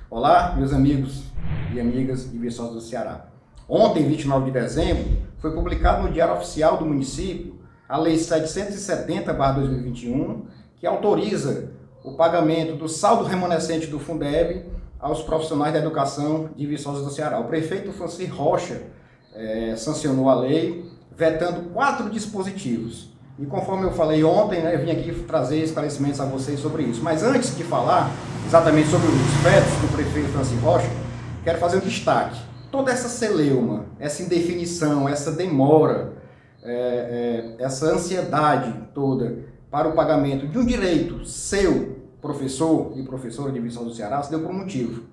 Olá, meus amigos e amigas de Viçosa do Ceará. Ontem, 29 de dezembro, foi publicado no Diário Oficial do município a Lei 770/2021, que autoriza o pagamento do saldo remanescente do Fundeb aos profissionais da educação de Viçosa do Ceará. O prefeito Franci Rocha sancionou a lei, vetando 4 dispositivos. E conforme eu falei ontem, eu vim aqui trazer esclarecimentos a vocês sobre isso. Mas antes de falar exatamente sobre os vetos do prefeito Franci Rocha, quero fazer um destaque. Toda essa celeuma, essa indefinição, essa demora, essa ansiedade toda para o pagamento de um direito seu, professor e professora de Viçosa do Ceará, se deu por um motivo.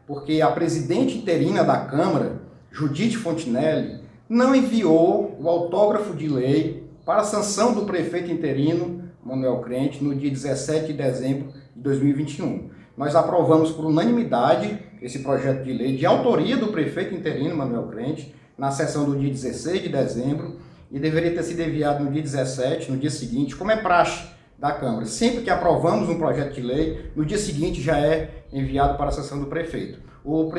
Porque a presidente interina da Câmara, Judite Fontinelli, não enviou o autógrafo de lei para a sanção do prefeito interino, Manuel Crente, no dia 17 de dezembro de 2021. Nós aprovamos por unanimidade esse projeto de lei de autoria do prefeito interino, Manuel Crente, na sessão do dia 16 de dezembro, e deveria ter sido enviado no dia 17, no dia seguinte, como é praxe da Câmara. Sempre que aprovamos um projeto de lei, no dia seguinte já é enviado para a sanção do prefeito. O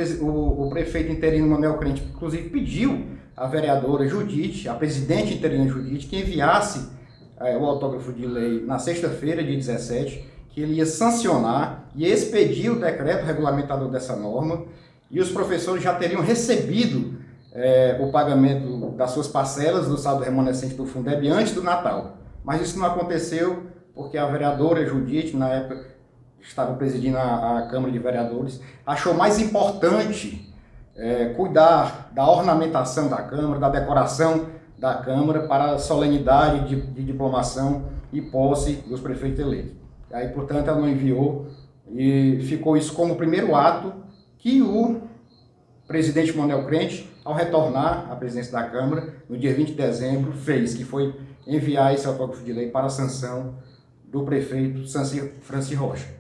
prefeito interino, Manuel Crente, inclusive pediu à vereadora Judite, a presidente interina Judite, que enviasse o autógrafo de lei na sexta-feira, dia 17, que ele ia sancionar e expedir o decreto regulamentador dessa norma, e os professores já teriam recebido o pagamento das suas parcelas do saldo remanescente do Fundeb antes do Natal. Mas isso não aconteceu porque a vereadora Judite, na época estava presidindo a Câmara de Vereadores, achou mais importante cuidar da ornamentação da Câmara, da decoração da Câmara para a solenidade de diplomação e posse dos prefeitos eleitos. Aí, portanto, ela não enviou e ficou isso como o primeiro ato que o presidente Manuel Crente, ao retornar à presidência da Câmara, no dia 20 de dezembro, fez, que foi enviar esse autógrafo de lei para a sanção do prefeito Franci Rocha.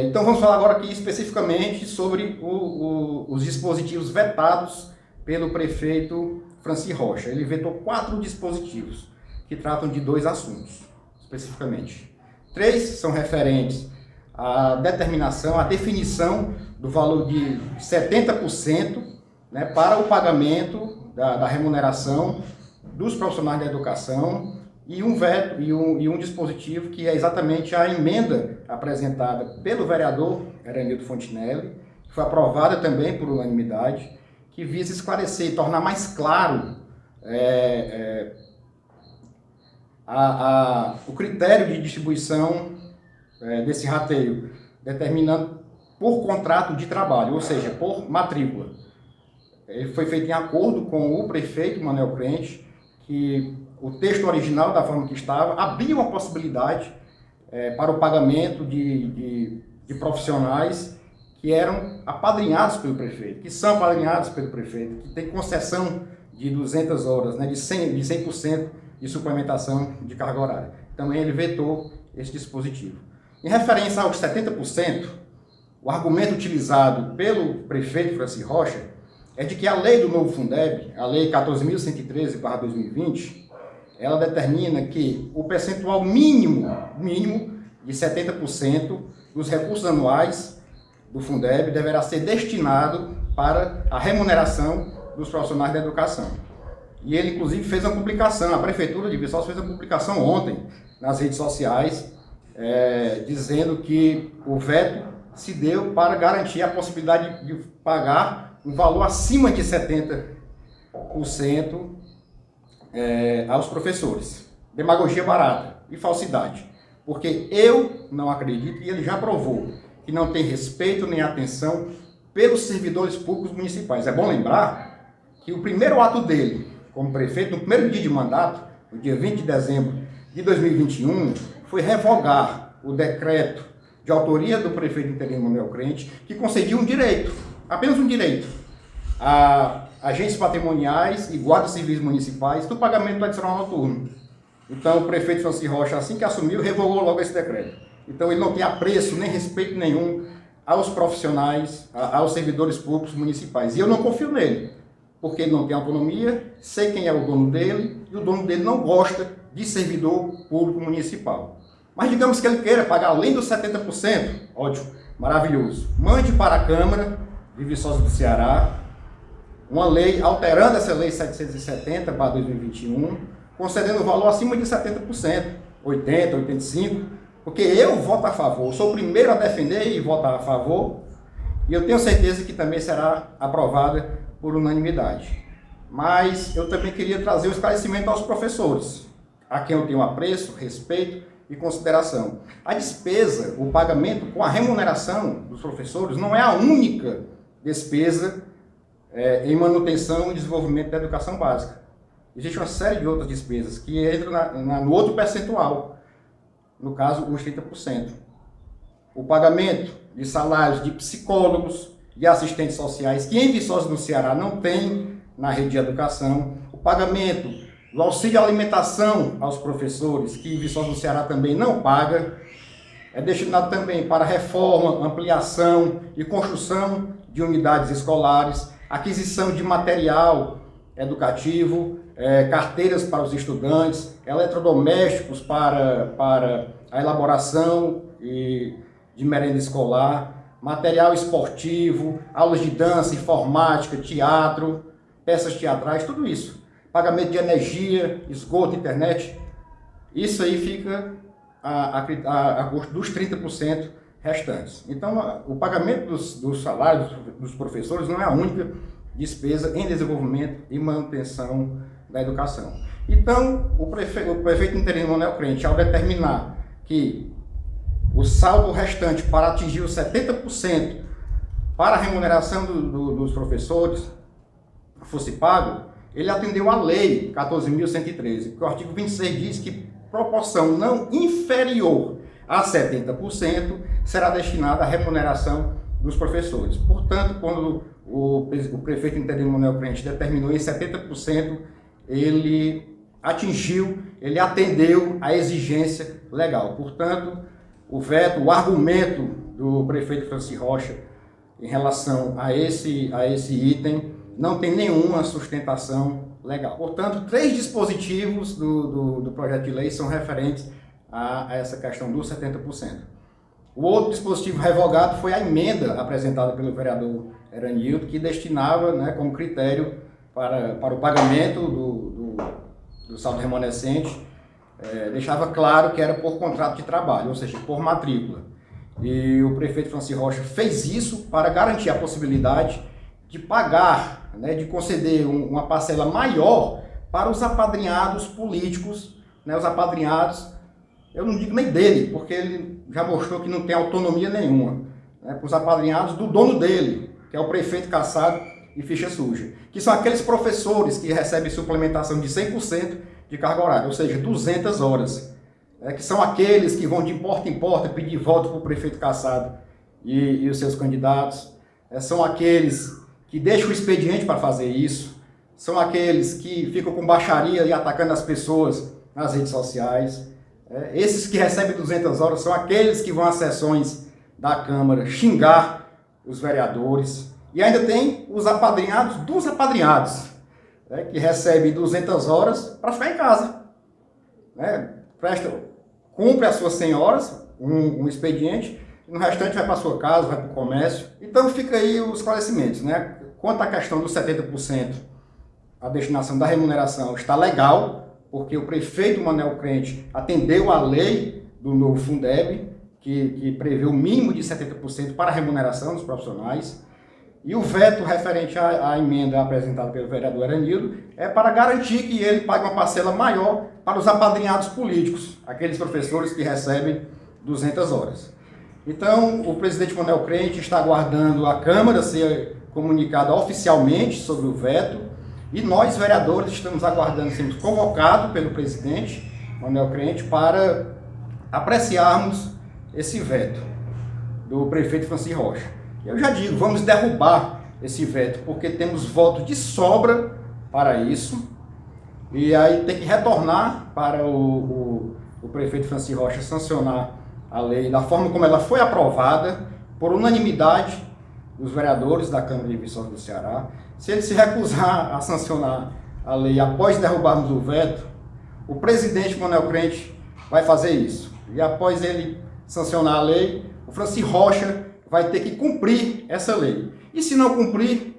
Então vamos falar agora aqui especificamente sobre os dispositivos vetados pelo prefeito Franci Rocha. Ele vetou 4 dispositivos que tratam de 2 assuntos, especificamente. 3 são referentes à determinação, à definição do valor de 70%, né, para o pagamento da remuneração dos profissionais da educação, e um veto e um dispositivo que é exatamente a emenda apresentada pelo vereador Eranildo Fontinelli, que foi aprovada também por unanimidade, que visa esclarecer e tornar mais claro o critério de distribuição desse rateio, determinando por contrato de trabalho, ou seja, por matrícula. Ele foi feito em acordo com o prefeito Manuel Crente, que o texto original, da forma que estava, abria uma possibilidade para o pagamento de profissionais que eram apadrinhados pelo prefeito, que são apadrinhados pelo prefeito, que tem concessão de 200 horas, né, de 100% de suplementação de carga horária. Também ele vetou esse dispositivo. Em referência aos 70%, o argumento utilizado pelo prefeito Franci Rocha é de que a lei do novo Fundeb, a lei 14.113/2020, ela determina que o percentual mínimo de 70% dos recursos anuais do Fundeb deverá ser destinado para a remuneração dos profissionais da educação. E ele, inclusive, fez uma publicação, a Prefeitura de Viçosa fez uma publicação ontem nas redes sociais, dizendo que o veto se deu para garantir a possibilidade de pagar um valor acima de 70% aos professores. Demagogia barata e falsidade. Porque eu não acredito, e ele já provou, que não tem respeito nem atenção pelos servidores públicos municipais. É bom lembrar que o primeiro ato dele, como prefeito, no primeiro dia de mandato, no dia 20 de dezembro de 2021, foi revogar o decreto de autoria do prefeito interino Manuel Crente, que concedia um direito, apenas um direito, a agentes patrimoniais e guardas civis municipais do pagamento do adicional noturno. Então o prefeito Franci Rocha, assim que assumiu, revogou logo esse decreto. Então ele não tem apreço nem respeito nenhum aos profissionais, aos servidores públicos municipais. E eu não confio nele, porque ele não tem autonomia, sei quem é o dono dele, e o dono dele não gosta de servidor público municipal. Mas digamos que ele queira pagar além dos 70%, ótimo. maravilhoso. Mande para a Câmara de Viçosa do Ceará uma lei, alterando essa lei 770/2021, concedendo o valor acima de 70%, 80%, 85%, porque eu voto a favor, sou o primeiro a defender e votar a favor, e eu tenho certeza que também será aprovada por unanimidade. Mas eu também queria trazer um esclarecimento aos professores, a quem eu tenho apreço, respeito e consideração. A despesa, o pagamento com a remuneração dos professores não é a única despesa em manutenção e desenvolvimento da educação básica. Existe uma série de outras despesas que entram no outro percentual, no caso, os 30%. O pagamento de salários de psicólogos e assistentes sociais, que em Viçosa do Ceará não tem na rede de educação. O pagamento do auxílio alimentação aos professores, que em Viçosa do Ceará também não paga. É destinado também para reforma, ampliação e construção de unidades escolares, aquisição de material educativo, carteiras para os estudantes, eletrodomésticos para a elaboração de merenda escolar, material esportivo, aulas de dança, informática, teatro, peças teatrais, tudo isso. Pagamento de energia, esgoto, internet, isso aí fica a custo dos 30% restantes. Então, o pagamento dos salários dos professores não é a única despesa em desenvolvimento e manutenção da educação. Então, o prefeito interino Manuel Crente, ao determinar que o saldo restante para atingir os 70% para a remuneração dos professores fosse pago, ele atendeu à lei 14.113, porque o artigo 26 diz que proporção não inferior a 70% será destinada à remuneração dos professores. Portanto, quando o prefeito interino Manuel Crente determinou em 70%, ele atendeu à exigência legal. Portanto, o argumento do prefeito Franci Rocha em relação a esse item não tem nenhuma sustentação legal. Portanto, 3 dispositivos do projeto de lei são referentes a essa questão dos 70%. O outro dispositivo revogado foi a emenda apresentada pelo vereador Eranildo, que destinava, como critério para o pagamento do saldo remanescente, deixava claro que era por contrato de trabalho, ou seja, por matrícula. E o prefeito Franci Rocha fez isso para garantir a possibilidade de pagar, de conceder uma parcela maior para os apadrinhados políticos, os apadrinhados, eu não digo nem dele, porque ele já mostrou que não tem autonomia nenhuma, para os apadrinhados do dono dele, que é o prefeito cassado e ficha suja, que são aqueles professores que recebem suplementação de 100% de carga horária, ou seja, 200 horas, que são aqueles que vão de porta em porta pedir voto para o prefeito cassado e os seus candidatos, são aqueles que deixam o expediente para fazer isso, são aqueles que ficam com baixaria e atacando as pessoas nas redes sociais. Esses que recebem 200 horas são aqueles que vão às sessões da Câmara xingar os vereadores. E ainda tem os apadrinhados dos apadrinhados, que recebem 200 horas para ficar em casa. Cumpre as suas 100 horas, um expediente, e no restante vai para a sua casa, vai para o comércio. Então fica aí os esclarecimentos. Quanto à questão dos 70%, a destinação da remuneração está legal, porque o prefeito Manuel Crente atendeu à lei do novo Fundeb, que prevê o mínimo de 70% para a remuneração dos profissionais. E o veto referente à emenda apresentada pelo vereador Eranildo é para garantir que ele pague uma parcela maior para os apadrinhados políticos, aqueles professores que recebem 200 horas. Então, o presidente Manuel Crente está aguardando a Câmara ser comunicada oficialmente sobre o veto, e nós, vereadores, estamos aguardando sermos convocados pelo presidente Manuel Crente para apreciarmos esse veto do prefeito Franci Rocha. Eu já digo, vamos derrubar esse veto, porque temos voto de sobra para isso, e aí tem que retornar para o prefeito Franci Rocha sancionar a lei da forma como ela foi aprovada, por unanimidade dos vereadores da Câmara de Viçosa do Ceará. Se ele se recusar a sancionar a lei após derrubarmos o veto, o presidente Manuel Crente vai fazer isso. E após ele sancionar a lei, o Franci Rocha vai ter que cumprir essa lei. E se não cumprir,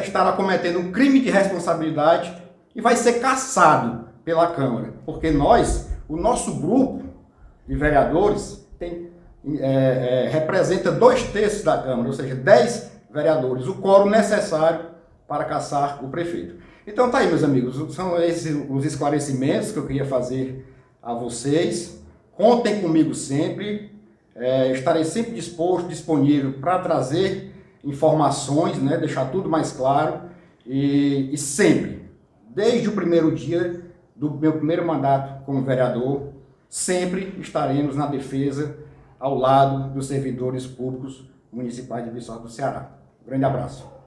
estará cometendo um crime de responsabilidade e vai ser cassado pela Câmara. Porque o nosso grupo de vereadores representa 2/3 da Câmara, ou seja, 10 vereadores, o quórum necessário para cassar o prefeito. Então tá aí, meus amigos, são esses os esclarecimentos que eu queria fazer a vocês. Contem comigo sempre, estarei sempre disponível para trazer informações, deixar tudo mais claro e sempre, desde o primeiro dia do meu primeiro mandato como vereador, sempre estaremos na defesa ao lado dos servidores públicos municipais de Viçosa do Ceará. Um grande abraço.